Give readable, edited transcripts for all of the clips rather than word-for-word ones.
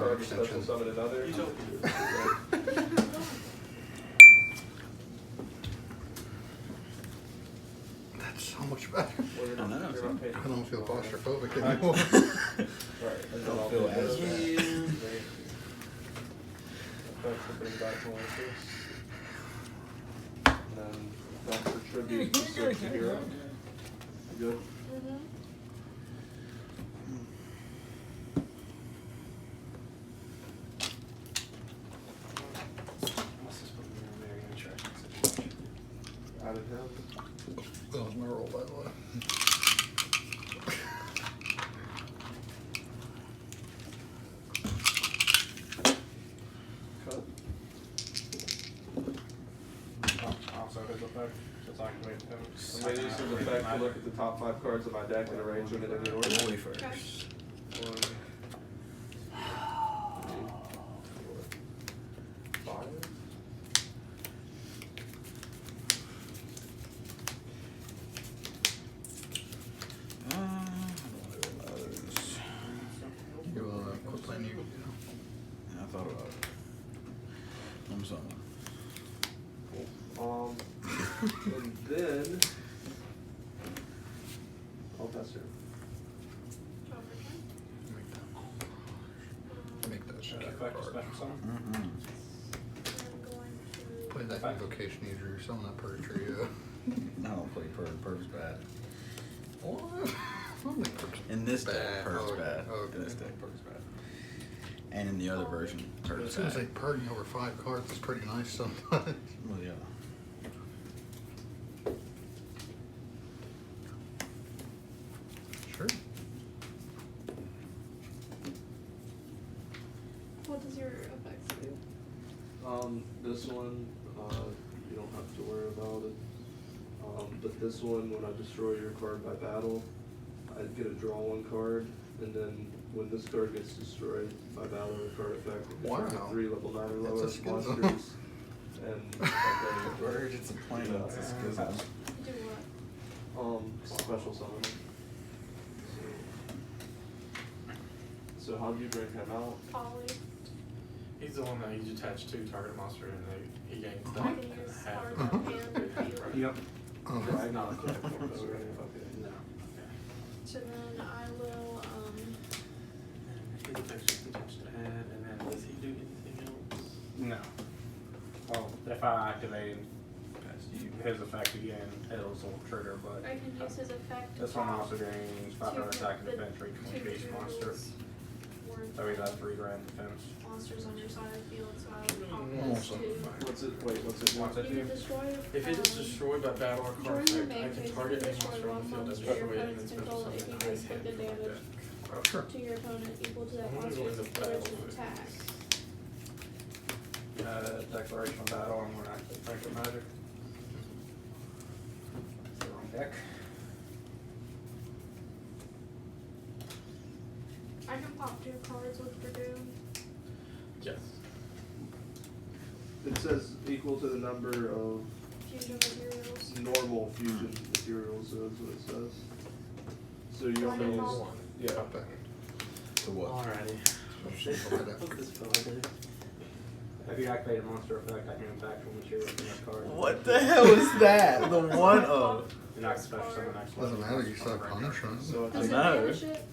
card to special summon another. That's so much better. I don't feel claustrophobic anymore. Right, and then I'll feel do as this. bad. Effects will bring back malicious. And then that's for tribute to 6 hero. You good? Mm-hmm. Added him. That was my roll, by the way. Cut. Also his effect, since I activated him. I'm going to use his effect to look at the top 5 cards of my deck and arrange them in any order. Holy first. 1, 2, 3, 4, 5. You quit playing you. I thought about it. I'm sorry. And then I'll pass her. Make that shit Effect card. special summon. Mm-hmm. Play that invocation user. You're selling that purgatory. I don't play Purge's bad. What? In this deck, Purge's Oh, bad. okay. In this deck, Purge's bad. And in the other version, As Purge's soon as they bad. purging over 5 cards, it's pretty nice sometimes. Well, yeah. Sure. What does your effects do? This one, you don't have to worry about it. But this one, when I destroy your card by battle, I get to draw 1 card, and then when this card gets destroyed by battle or card effect, it Wow. gets 3 level 9 or That's lower a schism. monsters. And Purge, it's a plane, it's a schism. Do what? special summon. So how do you bring him out? Poly. He's the one that he's attached to target monster and he gains I that. can use cards on hand if you. Yep. Oh. Right, not okay. Okay. No. So then I will, His effect's just attached to head, and then does he do anything else? No. Well, if I activate his effect again, it'll still trigger, but I can use his effect. this one also gains 500 attack and defense for each one of each monster. So he's at 3 grand defense. Monsters on your side of the field, so I'll Awesome. What's it? Wait, what's it? What's it You can do? destroy. If it is destroyed by battle or card During your effect, I main can phase, target you any destroy monster on one the field that's monster special your weight and then opponent's special control if summon you ice inflict hit the damage Sure. to your opponent equal to that I'm gonna go monster's into battle original with- attack. Declaration battle, I'm gonna actually think of magic. It's the wrong deck. I can pop 2 cards with Purdue. Yes. It says equal to the number of Fusion materials. normal fusion materials, so that's what it says. So you're One gonna and use, all. yeah. To what? Alrighty. If you activate a monster effect, I can attack from material from this card. What the hell is that? The one of. You're not special summon the next one. Doesn't matter, you still have punishment. So Does it's it know. banish it?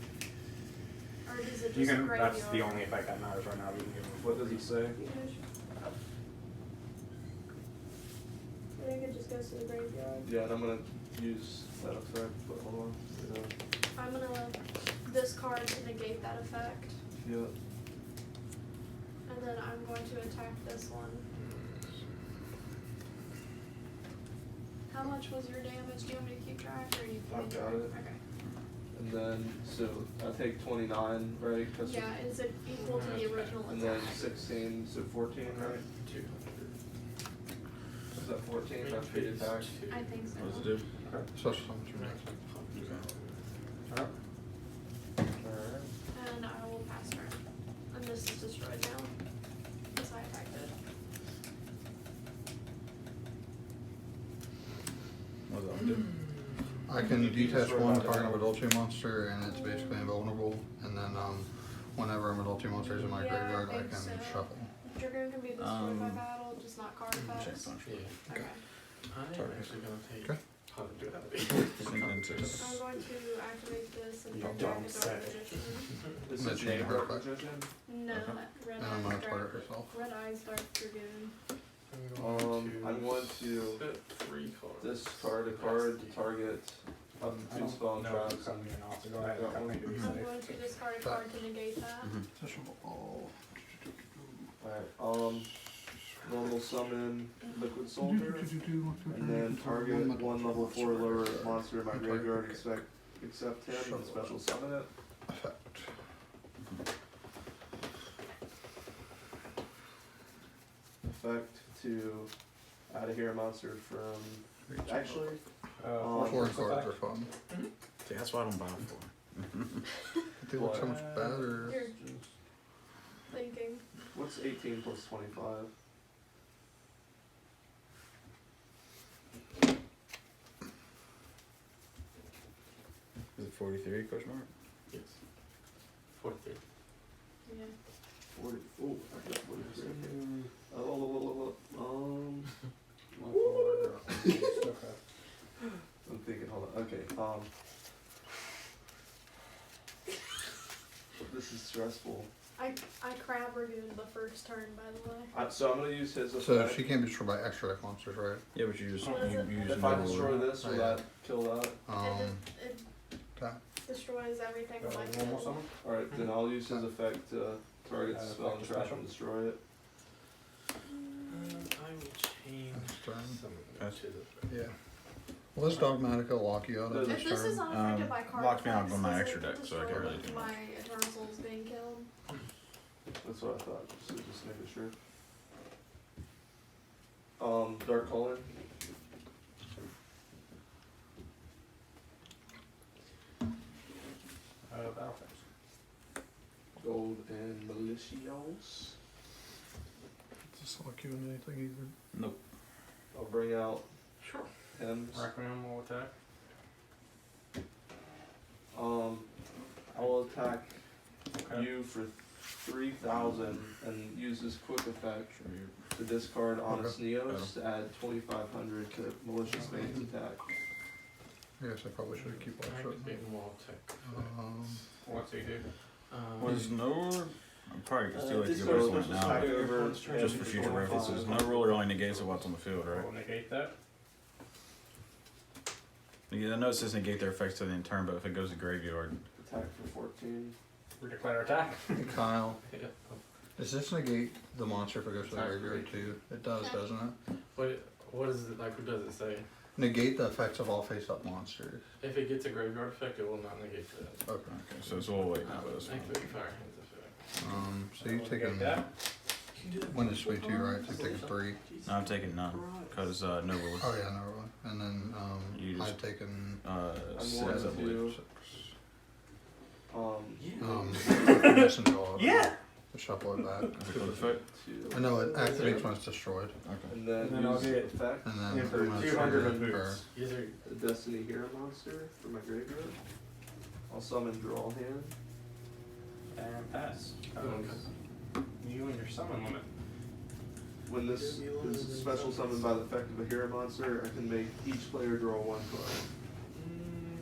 Or does it just You can, graveyard? that's the only effect that matters right now. You can give him. what does it say? I think it just goes to the graveyard. Yeah, and I'm gonna use that effect, but hold on. I'm gonna this card to negate that effect, Yeah. and then I'm going to attack this one. How much was your damage? Do you want me to keep track, or you? I've got it. Okay. And then, so I take 29, right? That's Yeah, is it equal to the original and then attack? 16, so 14, right? 200. Is that 14? That's the attack. I think so. What does it do? Okay. Special summon your next. Alright. And I will pass turn. And this is destroyed now. Because I attacked it. What does that one do? I can detach one target of a Dolce monster, and it's basically invulnerable. And then whenever madolche monsters in my Yeah, I graveyard, I think can so. shuffle. Dragoon can be destroyed by battle, just not card Check effects. punch. Yeah. Okay. I am Target. actually gonna take Okay. how to do that. Send it into- I'm going to activate this and You turn don't Dark say. Magician. This I'm gonna is change named her Dark effect. Magician. No, Okay. Red And I'm Eyes gonna target Dark. herself. Red Eyes Dark Dragoon. I'm going to put 3 cards. discard a card to target up to 2 spell and No, traps. it's coming in off, so go ahead and Got come one. in, be I'm safe. going to discard a card to negate that. Mhm. Alright, normal summon Liquid Soldier, and then target one level 4 lower monster in my graveyard, except him, and special summon it. Effect. Effect to add a hero monster from, actually, Foreign cards are fun. See, that's why I don't buy them for. They look so much better. You're thinking. what's 18 plus 25? Is it 43 question mark? Yes. 43. Yeah. 40, oh, I got 43. Okay. I'm thinking, hold on, okay, this is stressful. I crab reviewed the first turn, by the way. So I'm gonna use his So effect. she can't be destroyed by extra deck monsters, right? Yeah, but you use What is it? you use If I no destroy ruler. this, will Oh, yeah. that kill that? It Tap. destroys everything with my Normal skill. summon? Alright, then I'll use his effect to target the spell and effect trap special? and destroy it. I will change Next turn. some Pass. to the. Yeah. Well, this dogmatika lock you out at If this If this is turn. unaffected by card locks me out effects, on my does it extra deck, so I can't destroy really do much. my Eternal Souls being killed. That's what I thought, so just making sure. Dark color. Battle phase. Gold and malicios. Does this lock you in anything either? Nope. I'll bring out Sure. Hems. Requiem will attack. I will attack Okay. you for 3,000 and use this quick effect Sure, you to discard Honest Okay. Neos to add 2,500 to malicious man's attack. I guess I probably should keep watch it. Activating wall attack. What's he do? Was no. I'm probably still like to So go just over it now. attack but over Just for future references, no ruler only negates what's on the field, right? We'll negate that. Yeah, I know it says negate their effects to the end turn, but if it goes to graveyard, Attack for 14. We declare attack. Hey Kyle, Yeah. does this negate the monster if it goes to the Attack graveyard for too? It does, doesn't it? What is it like? What does it say? Negate the effects of all face-up monsters. If it gets a graveyard effect, it will not negate that. Okay. okay, so we'll wait now for this one. Activate fire hands effect. So you've taken, that. when it's way two, right? So you've taken 3. No, I'm taking none, cause no ruler. Oh yeah, never mind. And then, You just- I've taken, Six, going I believe. to- 6. Missing Joel. Yeah. To shuffle it back. Is it called effect? Two. I know it activates when it's destroyed. Okay. And then, And then I'll use get- effect. And then Yeah, I'm for gonna 200 trigger of her. boots. Yes, sir. The Destiny Hero monster for my graveyard. I'll summon draw hand. And pass. Okay. You and your summon limit. When this is special summoned by the effect of a hero monster, I can make each player draw 1 card.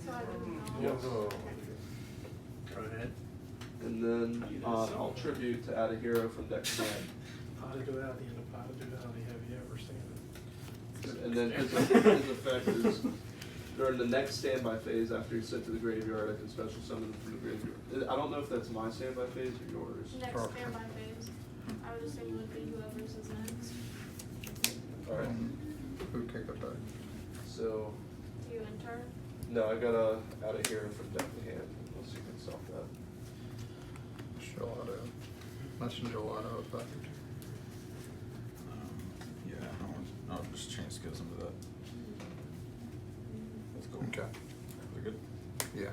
So I didn't know. Yes. Go ahead. And then I'll tribute to add a hero from deck to hand. How to do it at the end of how to do that? Have you ever seen it? And then his effect is during the next standby phase after he's sent to the graveyard, I can special summon him from the graveyard. I don't know if that's my standby phase or yours. Next Perfect. standby phase. I would assume it would be whoever's is next. Alright, Who kick effect? so, You in turn. no, I gotta add a hero from deck to hand, unless you can solve that. Gelato. That's gelato effect. Yeah, I'll just change skills into that. Let's go. Okay. We're good? Yeah.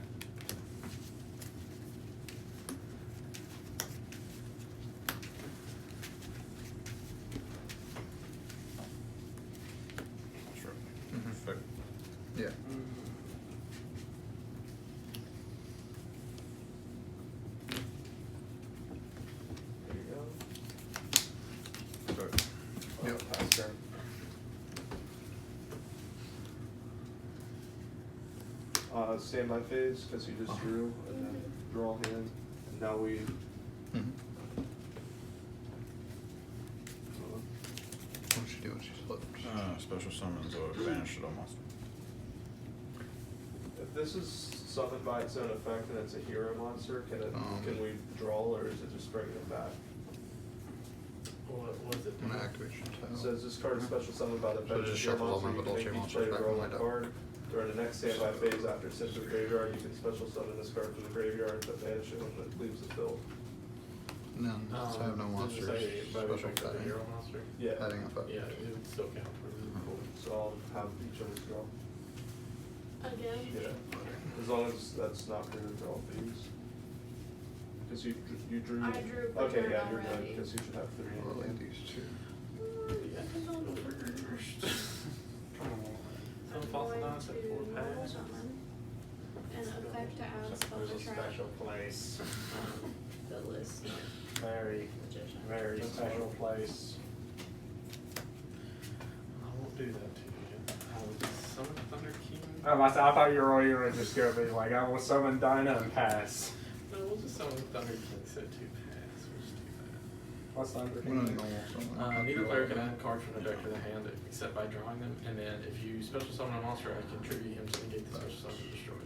Sure. Mhm. Effect. Yeah. Yep. Pass turn. Standby phase, because you just drew, and then draw hand, and now we, Mhm. What did she do when she slipped? Special summons or banish shaddoll monster. if this is summoned by its own effect and it's a hero monster, can we draw, or is it just bringing it back? What was it? I'm gonna activate shaddoll. It says this card is special summoned by the So effect of just hero shuffle all monster, my you can madolche make each monsters player back draw on my one deck. card. During the next standby phase after it's sent to the graveyard, you can special summon this card from the graveyard, but banish it when it leaves the field. And then, so I have no monsters, special The hero thing, monster? Yeah, heading effect. Yeah, it would still count for cool. so I'll have each of us draw. Again? Yeah, as long as that's not for your draw fees. Cause you drew. I drew the Okay, turn yeah, you're good, already. cause you should have three. I'll lay these two. Yeah, come on first. Come on. I'm Some false going amounts at to 4 normal pass. summon and effect to add spell There's a to track special place. the list Very, magician. very special place. I won't do that to you. I will just summon Thunder King. I thought you were just gonna be like, I will summon Dinah and pass. No, we'll just summon Thunder King, so 2 pass. We'll just do that. What's Thunder We're King? gonna normal summon. Neither player can add a card from the deck to the hand except by drawing them, and then if you special summon a monster, I can tribute him to negate the special summon and destroy them.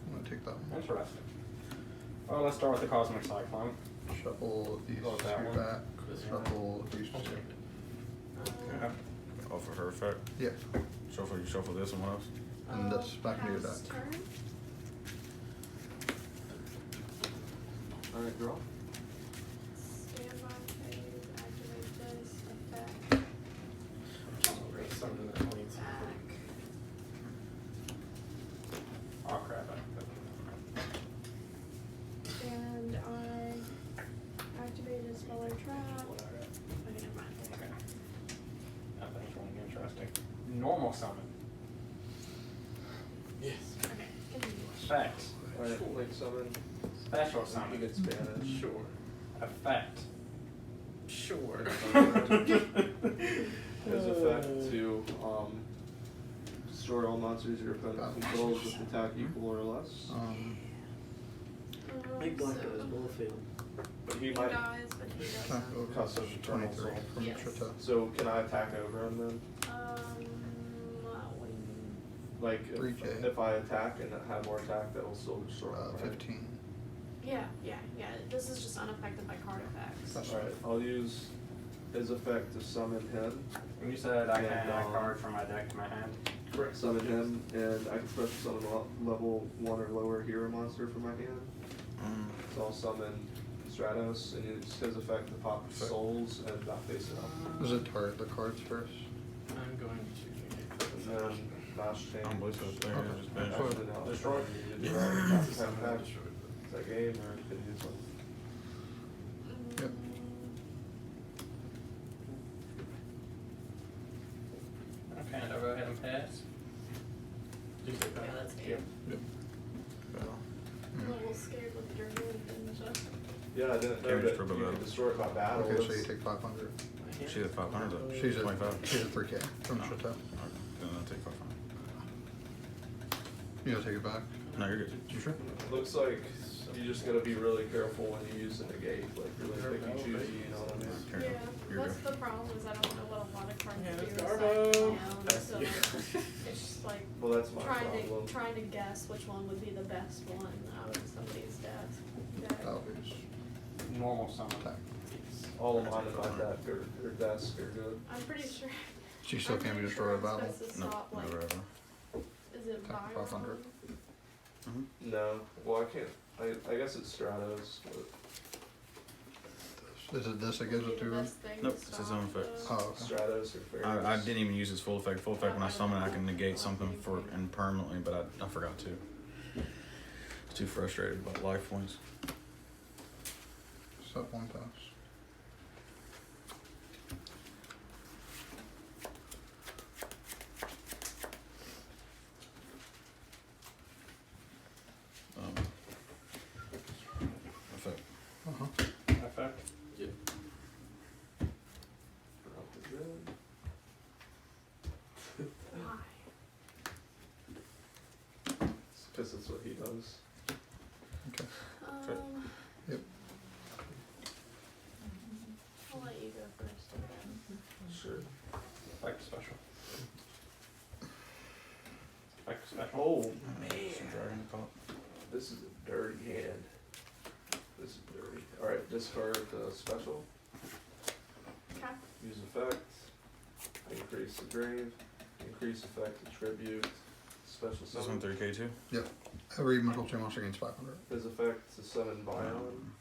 I'm gonna take that one. Interesting. Well, let's start with the Cosmic Cyclone. Shuffle these Oh, that two one? back, This shuffle these two. Okay. Oh, for her effect. Yeah, You shuffle this and what else? and this back into your Pass deck. turn. Alright, draw. Standby phase, activate this effect. Summon that leads. Back. Oh crap. And I activated spell or trap. Okay, never mind. Okay. Nothing's really interesting. Normal summon. Yes. Okay, continue. Effect. Alright, link summon. Special You summon. get Spanish. Sure. Effect. Sure. His effect to, destroy all monsters your opponent controls with attack equal or less. Big black So, goes Bullfield. But he he might, dies, but he Attack doesn't. over Custom is Eternal 23 Soul. from Yes. Chita. so can I attack over him then? Like, 3K. if I attack and have more attack, that will still destroy him, right? 15. Yeah. This is just unaffected by card effects. That's Alright, I'll use his effect to summon him. When you said I can And, add a card from my deck to my hand. Correct. Summon him, and I can special summon a level 1 or lower hero monster from my hand. So I'll summon Stratos, and use his effect to pop souls and not face it up. Does it target the cards first? I'm going to And then Mash Change. I don't believe so. There, Okay. just banish it. Actually, no, Destroy. you Yeah. attack. Is that game, or could you use one? Yep. Okay, and I'll go ahead and pass. do you take that? Yeah, that's Yep. game. Yep. I'm a little scared with your hand and stuff. Yeah, I didn't know Damage that per you battle. could destroy it by battle. Okay, so That's- you take 500. She's at 500 though. She's at 25. She's at 3K from No. Chita. Alright, then I'll take 500. You gotta take it back. No, you're good. You sure? Looks like you just gotta be really careful when you use the negate, like really picky choosy, you know what I mean? Here you Yeah, go. You're that's good. the problem is I don't know what a lot of cards Yeah, do. it's aside Garbo. from my own, That's so you. it's just like Well, that's my problem. trying to guess which one would be the best one out of somebody's deck. That'll be just Normal summon. attack. All of mine in my deck or desk are good. I'm pretty sure. She still I'm can't be pretty destroyed sure by battle. it's supposed to No, stop, like, never ever. is it Attack Byron? 500. No, well, I can't, I guess it's Stratos, but Is it this that gives it to her? This thing Nope, to it's his stop own effect. the- Oh, okay. Stratos or Fairies. I didn't even use his full effect. Full effect when I summon, I can negate something for and permanently, but I forgot to. I was too frustrated about life points. Set one pass. Effect. Uh-huh. Effect. Yep. Drop the drip. Cause that's what he does. Okay. Yep. I'll let you go first again. Sure. Effect special. Effect special. Oh, Some dragon top. this is a dirty hand. This is dirty. Alright, discard special. Okay. Use effect. Increase the grave. Increase effect attribute. Special Is this summon. one 3K too? Every madolche monster gains 500. His effect to summon Bion.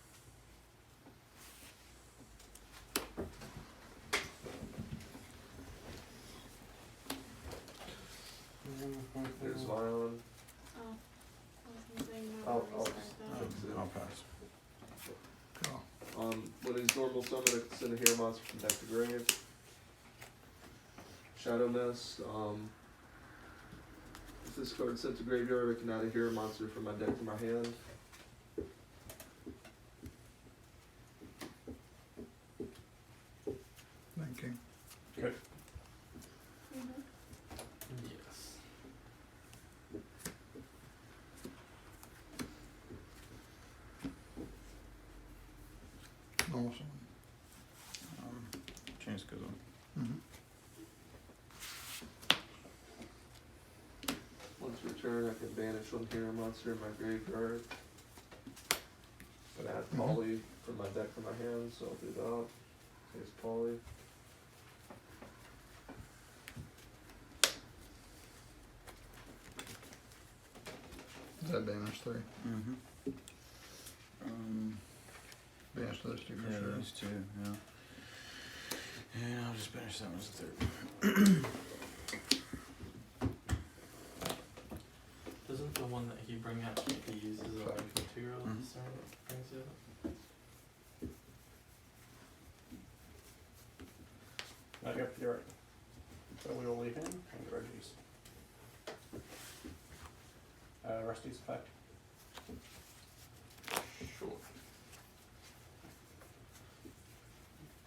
There's Vion. Oh. I was gonna say no. I'll Restart that. fix it. I'll pass. Cool. When he's normal summon, I can send a hero monster from deck to grave. Shadow Mist. If this card's sent to graveyard, I can add a hero monster from my deck to my hand. Thinking. Good. Mhm. Yes. Normal summon. Change goes on. Mm-hmm. Once return, I can banish one hero monster in my graveyard. And add Polly from my deck to my hand, so I'll do that. Here's Polly. Is that banish 3? Mm-hmm. Banish those two for Yeah, sure. those two, yeah. And I'll just banish that one as a third. Doesn't the one that he bring out can't be used as a like material Mhm. to start it? Brings it up? Yep, you're right. So we will leave him and Reggie's. Rusty's effect. Sure.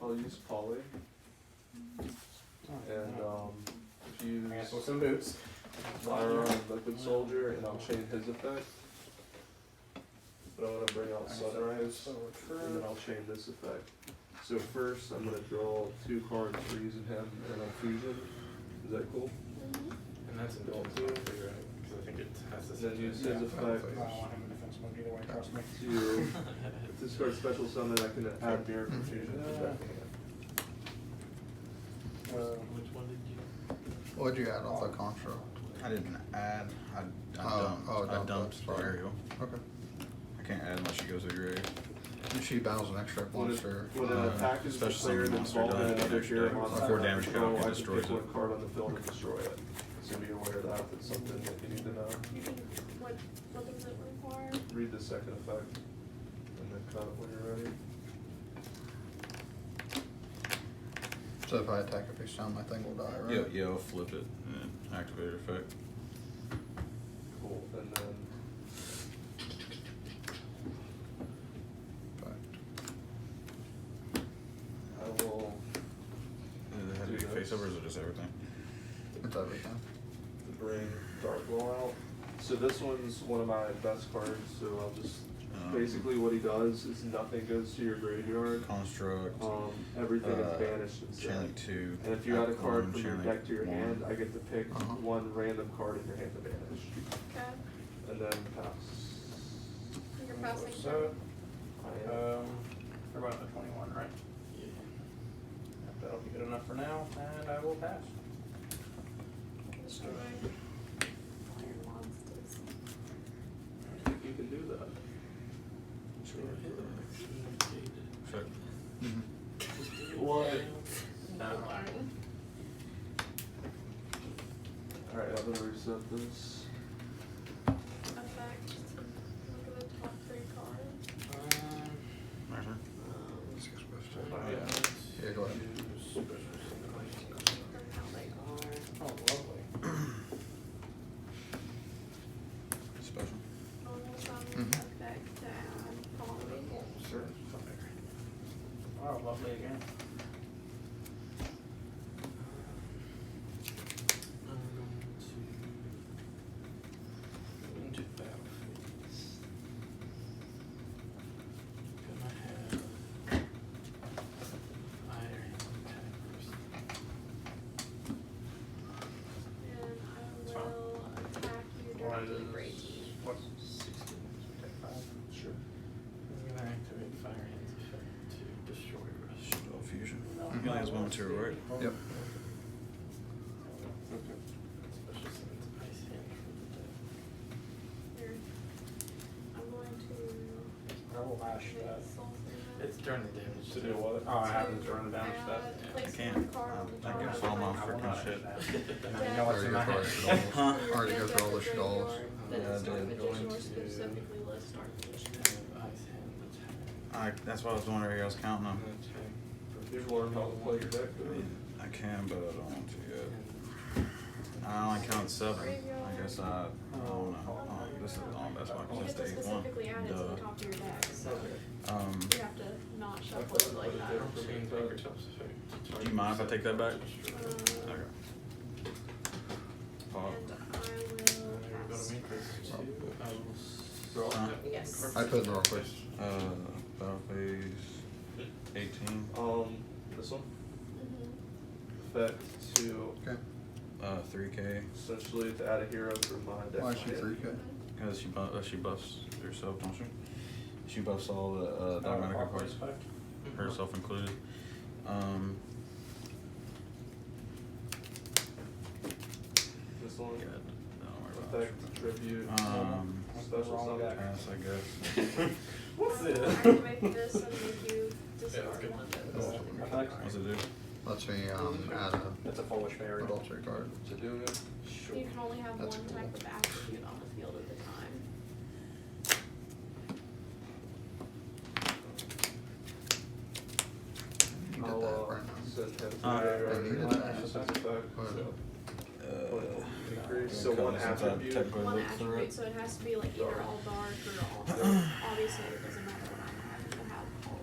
I'll use Polly, and if you I guess with use some boots. Fire on Liquid Soldier, and I'll chain his effect. But I want to bring out Sunrise, So and then I'll chain this effect. So first, I'm gonna draw 2 cards for using him in a fusion. Is that cool? Mhm. And that's in defense mode, right? Because I think it has this. Then use his Yeah. effect I don't want him in defense mode either way, trust me. to, if this card's special summon, I can add Mirror Confusion to the deck. Which one did you? What'd you add off the construct? I didn't add. I Oh, dumped. I dumped, dumped sorry. Ariel. Okay. I can't add unless she goes to the grave. If she battles an extra When monster, when an attack is special declared summon monster involving dies, another damage hero deck. monster Before I damage control, count, it I can destroys pick it. one card on the field and destroy it. So be aware of that, that's something that you need to know. You can, what does it require? Read the second effect, and then cut it when you're ready. so if I attack a face down, my thing will die, right? Yeah, I'll flip it and then activate her effect. Cool, and then Fact. I will Does it have to be face up or is it just everything? It's everything. bring Dark Roll out. So this one's one of my best cards, so I'll just, basically what he does is nothing goes to your graveyard. Construct. Everything is banished instead. Chain link 2. And if you add a card from your chain deck link to your 1. hand, I get to pick Uh-huh. one random card in your hand to banish. Okay. And then pass. You're passing. So, I am. we're about at 21, right? Yeah. Yep, that'll be good enough for now, and I will pass. Destroy fire monsters. You can do that. Check. Mm-hmm. What? No. Alright, I'm gonna reset this. Effect. Look at the top 3 cards. My turn. Six best. Yeah. Yeah, go ahead. And how they are. Oh, lovely. Special. Normal summon Mhm. effect to add Polly. Sure. Oh, lovely again. I'm going to go into that. only has one material, right? Yep. Special summons ice hand for the deck. Here. I'm going to I will hash make that. something. It's during the damage. To do what? Oh, I haven't run down stuff. I Place can't. one card on the I top guess of all my the I will freaking not shit. do that. And I know what's in my Already head. got Huh? Already go through all the shadolls. That Yeah, I is dark did. magician Going or to- specifically list dark magician. Ice hand attack. That's what I was wondering. I was counting them. You've learned how to play your deck, I mean, I can, but I don't want to yet. And I only count 7. I guess I don't know. This is on best one You because get it's to the 8th one. specifically add it to the Duh. top of your deck, so Um, you have to not shuffle it like that. Between fingertips effect. Do you mind if I take that back? Uh, okay. Pop. And I will Go pass. to me, Chris. I will Draw. Huh? Yes. I put in the wrong place. Battle phase 18. This one. Mhm. Effect to 3K. essentially to add a hero for my deck. Why is she 3K? Because she buffs herself, don't she? She buffs all the dogmatika cards, herself included. This one. God, don't worry about it. Effect tribute. Special Wrong summon. deck. Pass, I guess. What's I'll this? activate this and make you that's discard good. one of Cool. those. What's it do? Lets me add a That's a foolish fairy. madolche card. To do it. You can only have That's one cool. type of attribute on the field at the time. You did I'll that right now. send him to Uh, there. I needed That's that. just effect. But- Increase. So one attribute. Technically One look through attribute, it. so it has to be like either all dark or all, obviously it doesn't matter what I'm having to have all.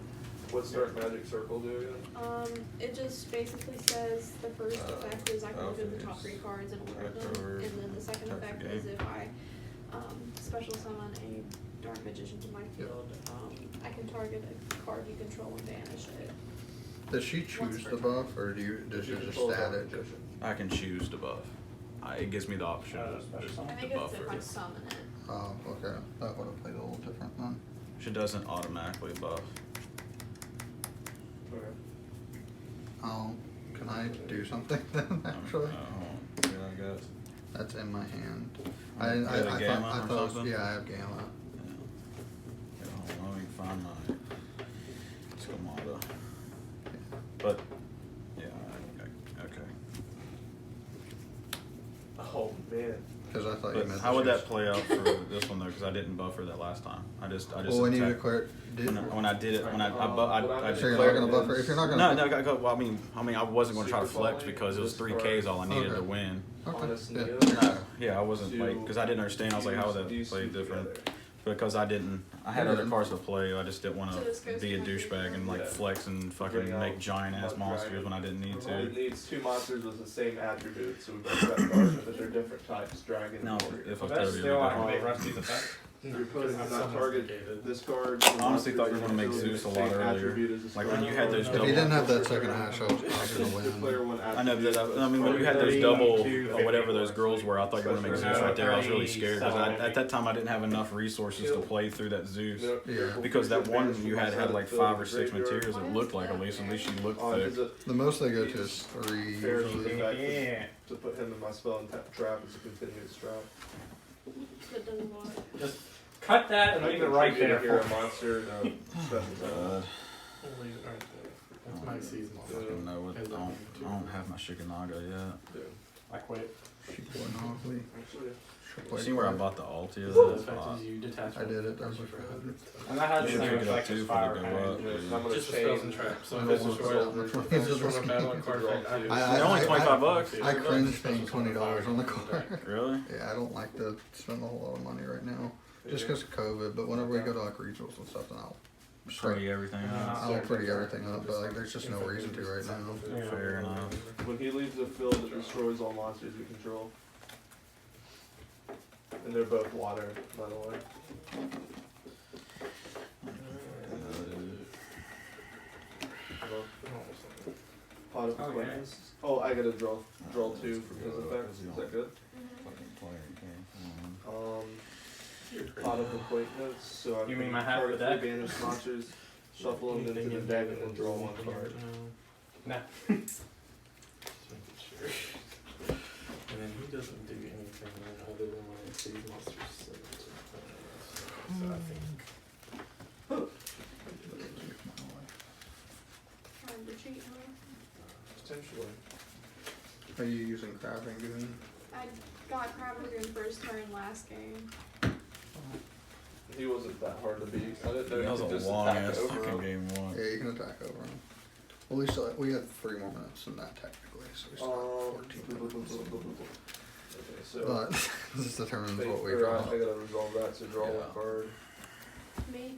What's Dark Magic Circle do again? It just basically says the first effect is I can look at the top Battle 3 cards and order them, October, and then the second start the effect game. is if I, special summon a dark magician to my field, I can target a card you control and banish it. Does she choose the buff, or does you just control add Dark it? Magician. I can choose to buff. It gives me the option Special I summon. think to it's buff if I her. summon it. Oh, okay. That would have played a little different then. She doesn't automatically buff. Okay. Can I do something then, actually? Yeah, I guess. That's in my hand. You have a gamma I or thought, something? yeah, I have gamma. Yeah. Yeah, hold on, let me find my schemata. But, yeah, okay. Oh man. Because I thought you But meant. how would she was- that play out for this one though? Because I didn't buffer that last time. I just. Well, we need to attacked- clear. When I did it, when I So you're not gonna buffer, if you're not gonna. well, I mean, I wasn't gonna try to Super flex volley, because it was 3 discard. Ks all I needed Okay. to win. Okay, Honest yeah. Neo. No, yeah, I wasn't like, because I didn't understand. I was like, how would that These play two different? together. Because I had other cards to play. I just didn't want So this to goes be a to my douchebag and like Yeah. flex and Bring fucking out make giant ass Mud monsters Dragon. when I didn't need It to. needs 2 monsters with the same attribute, so we've got that card, but they're different types, dragon No, and warrior. if I But that's could, still, I can different. make Rusty's effect. You're putting Because not someone's target negated. this card. I honestly thought you were gonna make Zeus a lot earlier. Like when you had those If double. you didn't have that second hash, I was gonna Player win. one I know attribute, that. but I mean, when you had those 30, double 2, or whatever those 54. girls were, I thought you were gonna make Zeus right there. I was really scared because at that time I didn't have enough resources to play through that Zeus. Yeah. Because that one you had like 5 or 6 materials. It looked like at least you looked thick. The most they go to is 3 Fair usually. effect Yeah. to put him in my spell and trap as a continuous trap. That doesn't work. Just cut that and leave it right there. Here a For monster, no special Uh, summon. We'll leave it right there. That's my seasonal. I fucking know what. I don't have my Shikanaga yet. Dude, I quit. actually, You see where I bought the Altia? The That's effect hot. is you detach I did it, one that was card right. from And I had You the should same pick it up effect too as before fire they go hand. up. I'm gonna Just the chain- spells and traps. So I if don't it's a want short, to- if It's it's just a short risky. battle card, Draw I two. do. They're only $25. I cringe paying $20 on the card. Really? Yeah, I don't like to spend a whole lot of money right now, just because of COVID. But whenever we go to like regionals and stuff, then I'll Pretty everything. I'll pretty everything up. But like, there's just no reason to right now. Yeah. Fair enough. When he leaves the field, it destroys all monsters you control. And they're both water, by the way. Pot of Okay. Acquaintance. Oh, I gotta draw 2 from his effects. Is that good? Pot of Acquaintance. So I You can mean my half of the target deck? 3 banished monsters, shuffle them into the deck, and then draw 1 card. No. Just making sure. And then he doesn't do anything other than when it sees monsters set to so I think Trying to cheat, huh? Potentially. Are you using crab and goon? I got Crab Lagoon first turn last game. He wasn't that hard to beat. I didn't know That you was could a just long attack ass over fucking him. game one. Yeah, you can attack over him. Well, we had 3 more minutes than that technically, so we still have 14 minutes. Okay, so But this determines what we or draw. I gotta resolve that, so draw Yeah. one card. Me?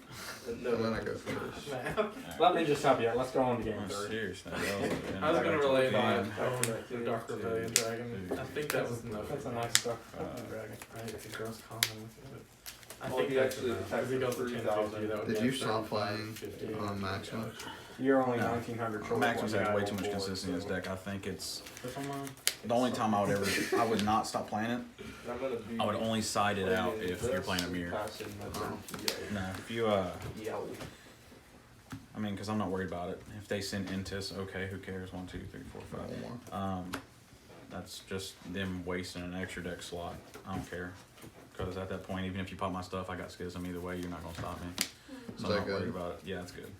And And then I go first. Let me just help you out. Let's go on to game Oh, 3. seriously. I was gonna relay Yeah. the Dark Rebellion Dragon. I think that was enough. That's a nice stuff. Dragon. Right, it's a gross common with it. I Well, think he that's actually enough. attacked If he goes for to 3,000. 1050, that would Did be you extra stop 550. playing on Maximus? You're only No. 1900 short. Maximus one has guy way on too much board, consistency in his so- deck. I think it's This one, mine? the only time I would not stop playing it. I'm gonna be I would only side it out playing if you're this playing a and mirror. passing my turn to No, if you Yell. I mean, because I'm not worried about it. If they send Intis, okay, who cares? 1, 2, 3, 4, 5. One more. That's just them wasting an extra deck slot. I don't care. Because at that point, even if you pop my stuff, I got Schism either way. You're not gonna stop me. Is So I'm that not worried good? about it. Yeah, it's good.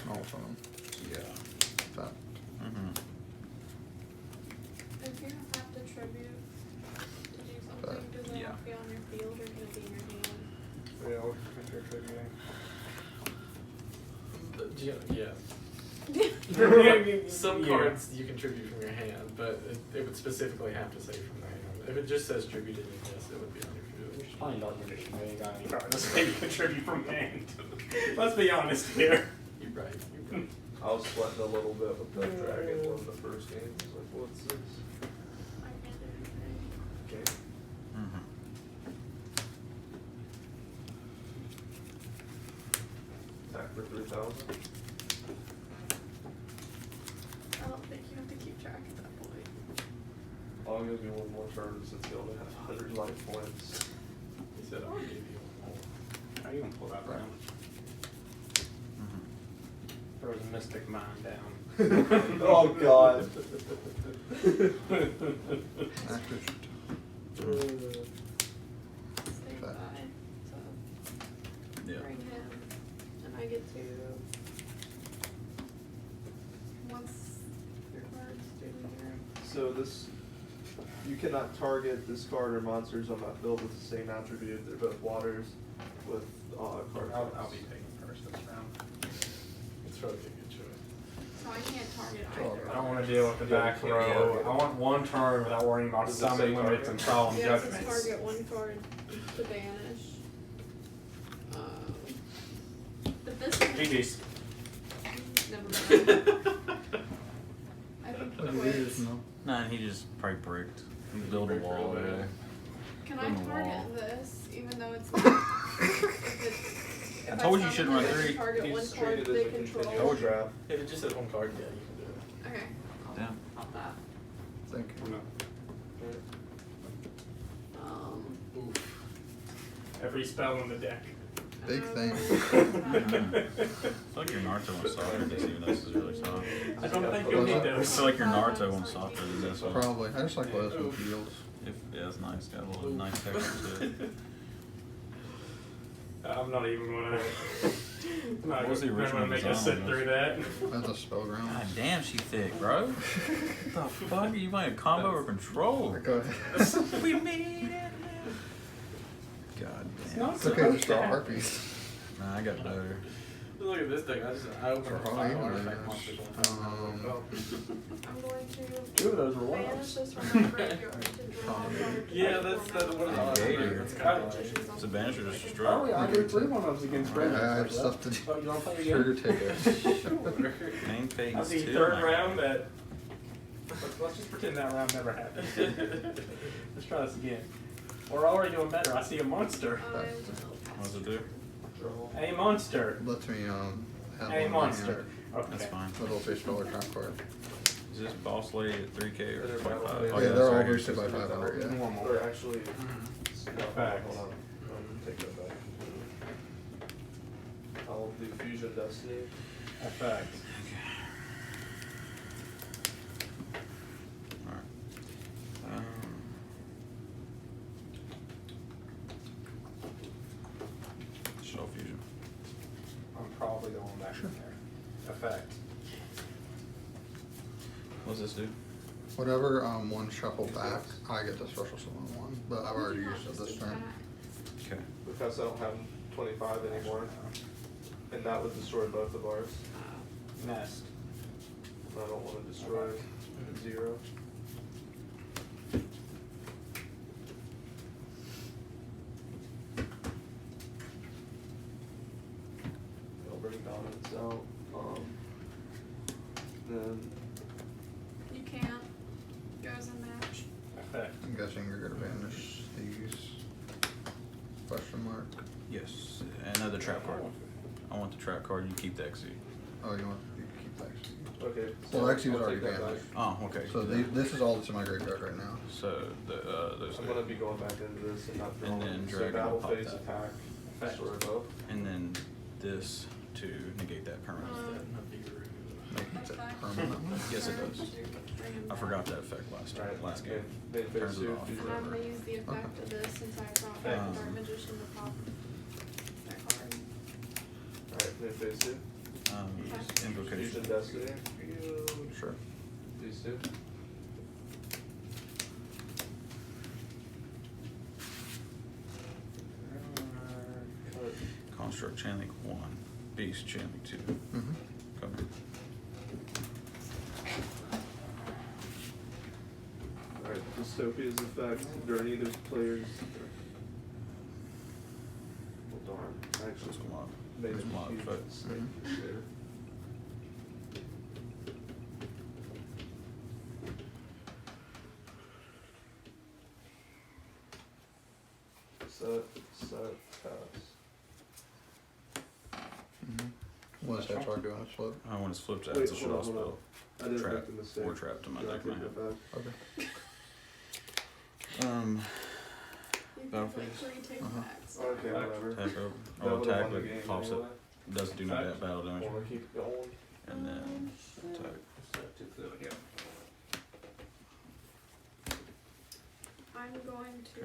All of them. Yeah. That. Mm-hmm. If you have to tribute to do something, does it Yeah. have to be on your field or can it be in your hand? Yeah, look at your tribute. Yeah. Some Yeah. cards you can tribute from your hand, but it would specifically have to say from the hand. If it just says tribute in your list, it would be on your field. You're playing Dark Magician. You ain't got any cards that you contribute from hand. Let's be honest here. You're right. You're right. I was sweating a little bit with that dragon one the first game. I was like, what's this? I can't do anything. Okay. Mm-hmm. Attack for 3,000. I don't think you have to keep track at that point. I'll give you one more turn since you only have 100 life points. He said, I'll give you one more. How you gonna pull that down? Mm-hmm. Throws a mystic mind down. Oh god. Active. Stay by, so Yeah. bring him, and I get to, once your card's doing your, So this, you cannot target this card or monsters on that build with the same attribute. They're both waters with card I'll types. be taking first this round. It's probably a good choice. so I can't target Oh, either. I don't want to deal with the back row. I want one turn without worrying about Does it summon say limits target? and solemn Yeah, it says judgments. target one card to banish. But this is. GG's. Never mind. I think What he it is, quits. no? Nah, and he just probably bricked. He built a wall Bricked there. Can I On the wall. target this, even though it's not? If I told you you summon shouldn't run it, I can 3. Target one He's card treated as they a control. continual trap. If it just said one card, yeah, you can do it. Okay, I'll Yeah. pop that. Thank you. Oof. Every spell in the deck. Big thing. I feel like your Naruto on soccer this even though this is really soft. I don't think you'll you'll need need I those. feel like your Naruto on soccer than this one. Probably. I just like what this one feels. Yeah, it's nice. Got a little nice texture to it. I'm not even gonna. I'm not What was the gonna original make us sit design on through this? that. That's a spell ground. God damn, she thick, bro. What the fuck? Are you playing combo or control? Go ahead. We made it. God damn. not It's okay, just draw harpies. Nah, I got better. Look at this thing. I opened For it. how I you opened wanna it. use? I'm going to Two of those were banish one-ups. this from my graveyard to draw a card. Yeah, that's what I was Gator. It's kind of like. It's a banish or just a Oh stroke? yeah, I drew 3 one-ups against Brandon. I have stuff to do. Oh, you wanna play the Sure game? to take it. Name I phase see 2. third round that. Let's just pretend that round never happened. Let's try this again. We're already doing better. I see a monster. I will What does it do? A monster. Lets me have A one in my monster. hand. Okay. That's fine. Little fish dollar trap card. Is this boss lady at 3K or They're 25? about- Oh, Yeah, that's they're all right here. boosted by 500, yeah. Normal. Or actually, no, Facts. hold on. Take that back. I'll I'll do Fusion Destiny. Effect. Alright. Shaddoll Fusion. I'm probably going back in there. Effect. What's this do? Whatever one shuffle back, I get the special summon one, but I've already used it this turn. Okay. Because I don't have 25 anymore. And that would destroy both of ours. Nest. And I don't want to destroy 0. I'll bring dominance out. Then You can't. Goes in match. Effect. I'm guessing you're gonna banish these question mark. Yes. Another trap card. I want the trap card. You keep the XC. Oh, you want you can keep that. okay. Well, Lexi's I'll already take that banished. Oh, okay. So this is all that's in my graveyard right now. So those I'm gonna be going back into this and not And throwing. then So dragon battle will pop phase that. attack. Effect. Destroy both. and then this to negate that permanent. Make it Effect. permanent. Yes, it Turn does. to bring him I back. forgot that effect last game. Main phase Turns it 2. off. Fusion. And I'm gonna use the effect of this since I brought back the Dark Magician to pop that card. Alright, main phase 2. Fusion Invocation. Destiny. Sure. These two. Construct chain link 1. Beast chain link 2. Mm-hmm. Come here. Alright, Dystopia's effect during either player's. Well, darn. Actually, Just come on. maybe Just come on, huge but- mistake there. Set, pass. Mm-hmm. What's that card doing? It's flip. When it's flipped, Wait, adds a hold shaddoll on, hold on. spell. I didn't Trap. make the mistake. Or trap to my Yeah, I deck, take man. that back. Okay. You Battle can like phase. 3 take Uh-huh. backs. Okay, whatever. Attack over. That Oh, would've attack won the with game pops anyway. it. Doesn't do no Effect. battle damage. Wanna keep it going? And then attack. There we go. I'm going to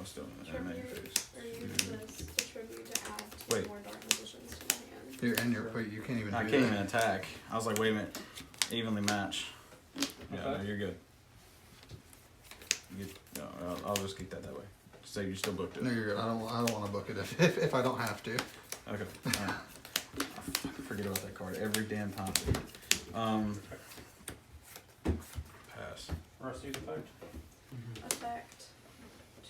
Still in main tribute, phase. or use this to tribute to add 2 Wait. more Dark Magicians to my hand. Wait, you can't even do I that. can't even attack. I was like, wait a minute. Evenly match. Yeah, no, Okay. you're good. No, I'll just keep that way. So you still booked it. No, you're good. I don't want to book it if I don't have to. Okay. Alright. I fucking forget about that card every damn time. Pass. RC's effect. Effect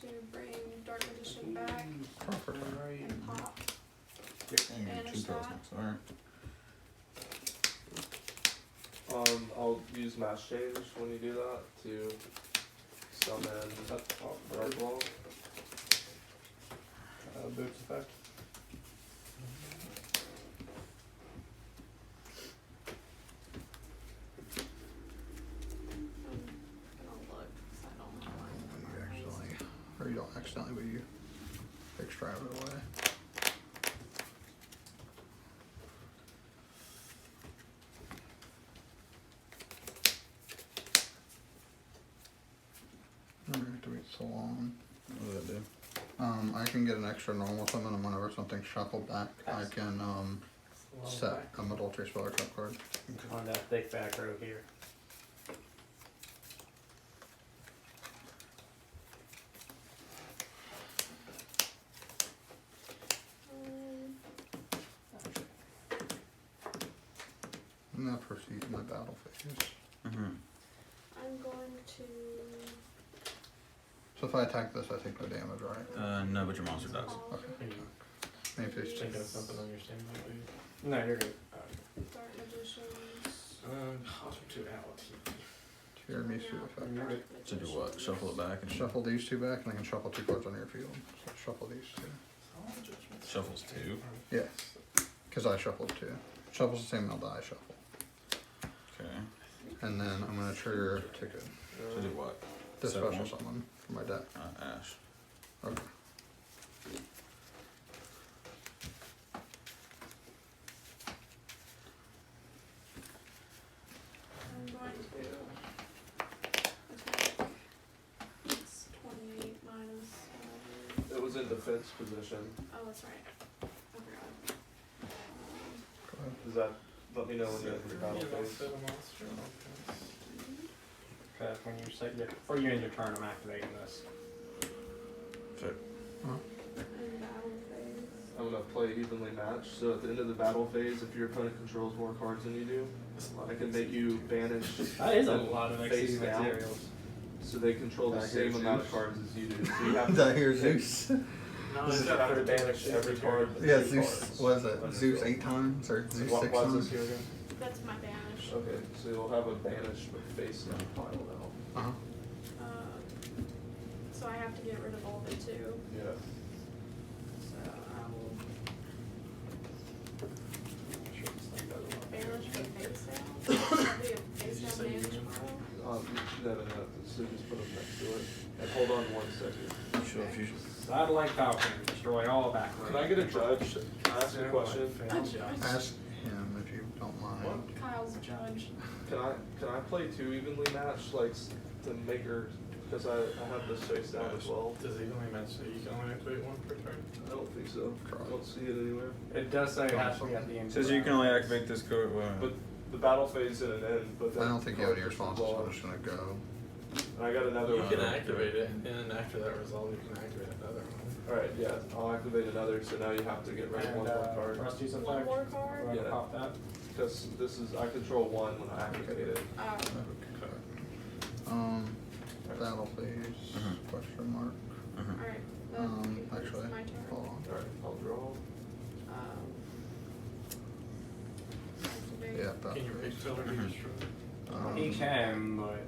to bring Dark Magician back Proper turn. and pop. And you get 2 spells next. Alright. I'll use mass change when you do that to summon Dark Wall. Boots effect. I'm gonna look, 'cause I don't know why. You accidentally, or you don't accidentally, but you extract it away. I'm gonna have to wait so long. What does that do? I can get an extra normal summon, and whenever something's shuffled back, I can set a madolche spell or trap card. On that thick back row here. And that proceeds in my battle phase. Mm-hmm. I'm going to. So if I attack this, I take no damage, right? No, but your monster dies. call Okay. Are you Main phase two. thinking of something on your standby, please? No, you're good. Dark Magicians. Hospitality. Tiramisu effect. To do what? Shuffle it back and Shuffle these two back, and I can shuffle 2 cards on your field. So shuffle these two. Shuffles 2. Yes, because I shuffled 2. Shuffle's the same amount that I shuffle. Okay. And then I'm gonna trigger ticket. To do what? This Seven special more? summon for my deck. Ash. Okay. one's in defense position. Oh, that's right. I forgot. Go ahead. Does that let me know when you're in your battle phase? Set a monster on offense. Okay, when you set your, before you end your turn, I'm activating this. So, In battle phase. I'm gonna play evenly matched, so at the end of the battle phase, if your opponent controls more cards than you do, I can make you banish That is a them lot of face XC down, materials. so they control the I hear same amount of Zeus. cards as you do. So you have Did I to hear pick- Zeus? No, You it's have to banish every card. but Yeah, two Zeus, cards what is on it? your Zeus field. 8 times or Zeus What 6 was times? this here again? That's my banish. Okay, so you'll have a banish but face down pile now. Uh-huh. So I have to get rid of all of it too. Yeah. So I will banish the face down. That'll be a face Did you down say banish you- pile. No, so just put them next to it. And hold on 1 second. sure, if you Satellite Falcon, destroy all back row. Can I get a judge? Can I ask a question? Ask him if you don't mind. Kyle's judge. Can I play 2 evenly matched, like, to make her, because I have this face down as well? Does evenly match so you can only activate one per turn? I don't think so. I don't see it anywhere. It does say it has to be at the end. says you can only activate this code. But the battle phase didn't end, but then. I don't think you have any cards responses, so I'm resolve. just gonna go. And I got another You one. can activate it, and then after that resolve, you can activate another one. Alright, yeah, I'll activate another, so now you have to get rid of And, one more card. Rusty's effect. One more card? Go ahead and Yeah. pop that. Because this is, I control 1 when I activate it. Battle phase, Mhm. question mark. Alright, Actually, it's my turn. hold on. Alright, I'll draw. Activate. Yeah, battle Can your big phase. filler be destroyed? He can, but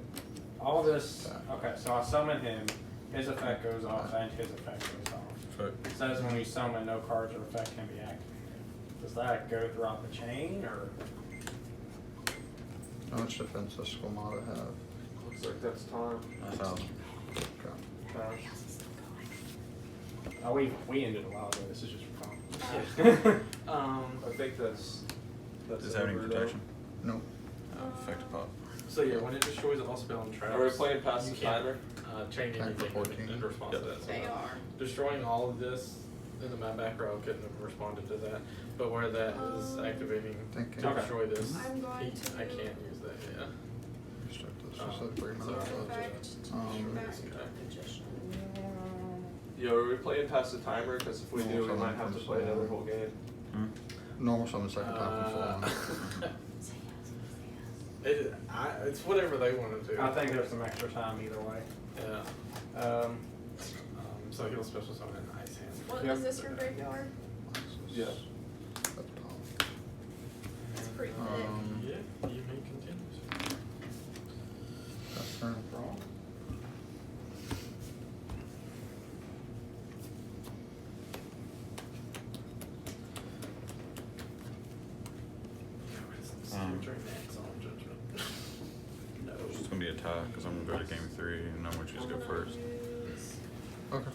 all this, okay, so I summon him, his effect goes off and his effect goes off. So, It says when you summon, no cards or effect can be activated. Does that go throughout the chain, or? How much defense does Squamata have? Looks like that's time. 1,000. Okay. Pass. Oh, we ended a while ago, this is just for fun. I think that's Does it have any over, though. protection? Nope. Effective pop. So yeah, when it destroys all spell and traps. Are we playing past you the can't, timer? change Back to anything 14. in response to that. So They are. destroying all of this in the map back row couldn't have responded to that. But where that is activating Thinking. to Okay. destroy this, I'm going I to- can't use that, yeah. Restrict this Oh, specifically so- not Effect to Um, back dark magician. Yo, are we playing past the timer? Because if we No, do, we someone might have to comes play another along. whole game. normal summon second time from full on. Say yes, say yes. It's whatever they want to do. I think there's some extra time either way. Yeah. So he'll special summon an ice hand. What, Yep. is this your graveyard? Yeah. Up top. It's pretty thick. Yeah, you may continue. That's turn. During that song judgment. No. It's gonna be a tie because I'm gonna go to game 3 and I'm gonna choose to go I'm gonna first. use- Okay.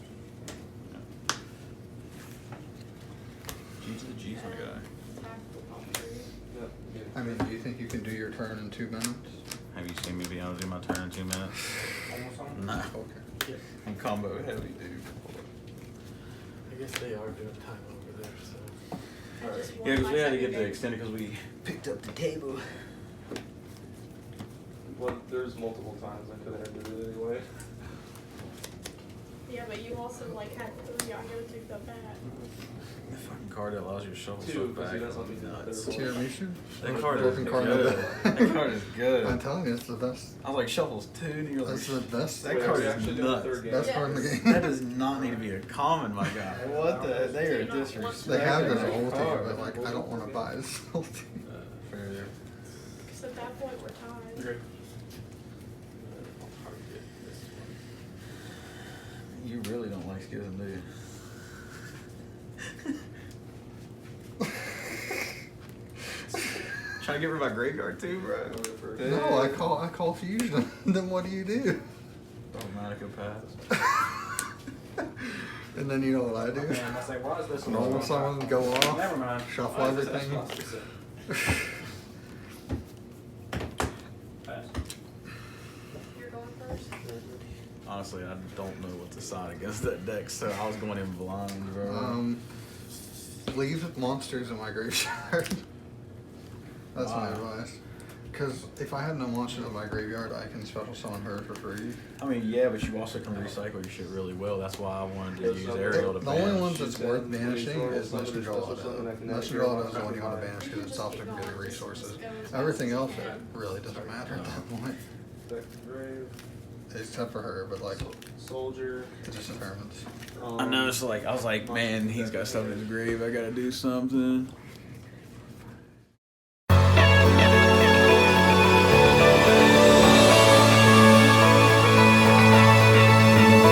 G to the G's, my guy. attack with all three. Yep. I mean, do you think you can do your turn in 2 minutes? Have you seen me be able to do my turn in 2 minutes? Almost on. No. Okay. Yeah. I'm combo heavy, dude. I guess they are doing time over there, so. I just Yeah, won because my we had to second get the game. extended because we picked up the table. Well, there's multiple times I could have ended it anyway. Yeah, but you also like had 3, I gotta take that back. The fucking card that allows you to shuffle 2, stuff because back. he doesn't need Nuts. that. Tiramisu? That card is Broken card of good. the- That card is good. I'm telling you, it's the best. I was like, shuffles 2, and you're like, That's the best. that Wait, card are we is actually doing nuts. third game? Best card in the Yes. game. That does not need to be a common, my guy. What the? They are Do not want to- disrespecting. They have this that ulti, card. but like, I don't want to buy this ulti. Fair. Because at that point, we're tied. Okay. You really don't like skills, do you? Trying to get rid of my graveyard too, bro. No, I call fusion. Then what do you do? Dogmatika pass. And then you know what I do? Okay, and I say, why is this? Normal summon, go off, Never mind. shuffle Why is this everything. X+%? Pass. You're going first? Honestly, honestly, I don't know what to sign against that deck, so I was going in blind, bro. Leave monsters in my graveyard. That's my Why? advice. Because if I had no monsters in my graveyard, I can special summon her for free. I mean, yeah, but you also can recycle your shit really well. That's why I wanted to use Ariel to The only banish. ones that's She worth said, banishing "Please is roll Messenger somebody special summon, I can Messenger add Auto is the your one you want to monster banish because it stops them getting resources. Just Everything else, keep it going. really doesn't matter at that point. Back to grave. Except for her, but like, Soldier. it just determines. I know, it's like, I was like, man, he's got stuff in his grave. I gotta do something.